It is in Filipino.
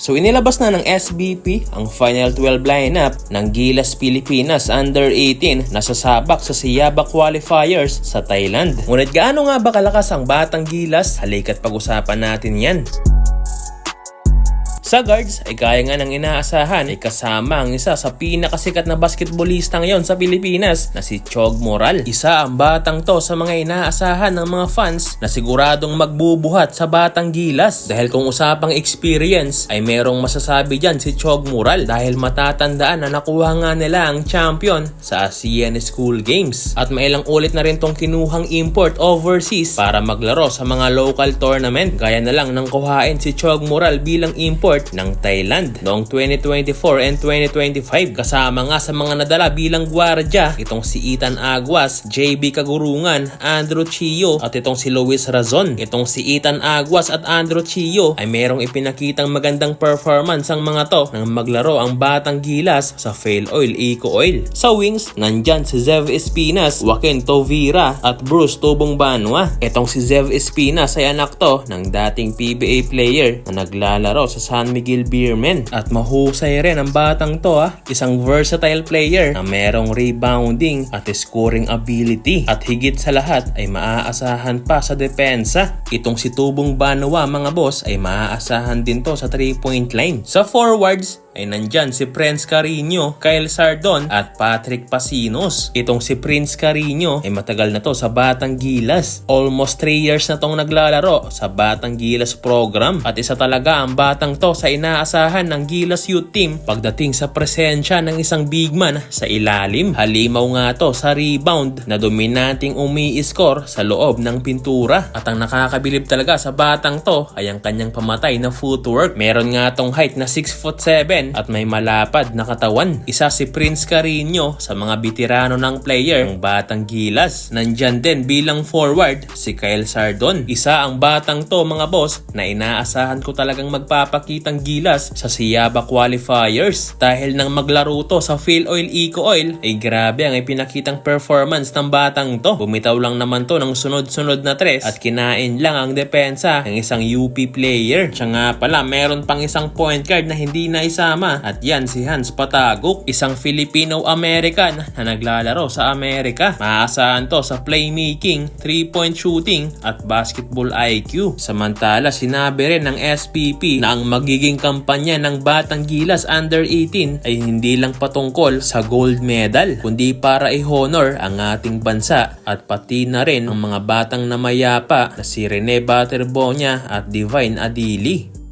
So inilabas na ng SBP ang Final 12 lineup ng Gilas Pilipinas Under 18 na sasabak sa Siyaba Qualifiers sa Thailand. Ngunit gaano nga ba kalakas ang Batang Gilas? Halika't pag-usapan natin yan. Sa guards ay kaya nga ng inaasahan ay kasama ang isa sa pinakasikat na basketballista ngayon sa Pilipinas na si Chog Moral. Isa ang batang to sa mga inaasahan ng mga fans na siguradong magbubuhat sa Batang Gilas. Dahil kung usapang experience ay merong masasabi dyan si Chog Moral dahil matatandaan na nakuha nga nila ang champion sa ASEAN School Games. At may ilang ulit na rin tong kinuhang import overseas para maglaro sa mga local tournament. Gaya na lang nang kuhain si Chog Moral bilang import ng Thailand noong 2024 and 2025. Kasama nga sa mga nadala bilang gwardya itong si Ethan Aguas, JB Kagurungan, Andrew Chio at itong si Luis Razon. Itong si Ethan Aguas at Andrew Chio ay merong ipinakitang magandang performance ang mga to nang maglaro ang Batang Gilas sa Fail Oil Eco Oil. Sa wings, nandyan si Zev Espinas, Joaquin Tovira at Bruce Tubong Banwa. Itong si Zev Espinas ay anak to ng dating PBA player na naglalaro sa San Miguel Beermen. At mahusay rin ang batang to Isang versatile player na merong rebounding at scoring ability. At higit sa lahat ay maaasahan pa sa depensa. Itong si Tubong Banwa mga boss ay maaasahan din to sa 3-point line. Sa forwards ay nandyan si Prince Carino, Kyle Sardon at Patrick Pasinos. Itong si Prince Carino ay matagal na to sa Batang Gilas. Almost 3 years na tong naglalaro sa Batang Gilas program at isa talaga ang batang to sa inaasahan ng Gilas Youth Team pagdating sa presensya ng isang big man sa ilalim. Halimaw nga to sa rebound na dominating umi-score sa loob ng pintura. At ang nakakabilib talaga sa batang to ay ang kanyang pamatay na footwork. Meron nga tong height na 6'7" at may malapad na katawan. Isa si Prince Carino sa mga veterano ng player ng Batang Gilas. Nandyan din bilang forward si Kyle Sardon. Isa ang batang to mga boss na inaasahan ko talagang magpapakitang gilas sa Siyaba Qualifiers. Dahil nang maglaro to sa Fail Oil Eco Oil ay grabe ang ipinakitang performance ng batang to. Bumitaw lang naman to ng sunod-sunod na tres at kinain lang ang depensa ng isang UP player. Siya nga pala meron pang isang point guard na hindi na isa at yan si Hans Pataguk, isang Filipino-American na naglalaro sa Amerika. Maaasahan to sa playmaking, 3-point shooting at basketball IQ. Samantala sinabi rin ng SPP na ang magiging kampanya ng Batang Gilas Under 18 ay hindi lang patungkol sa gold medal kundi para i-honor ang ating bansa at pati na rin ang mga batang namayapa na si Rene Baterbonia at Divine Adili.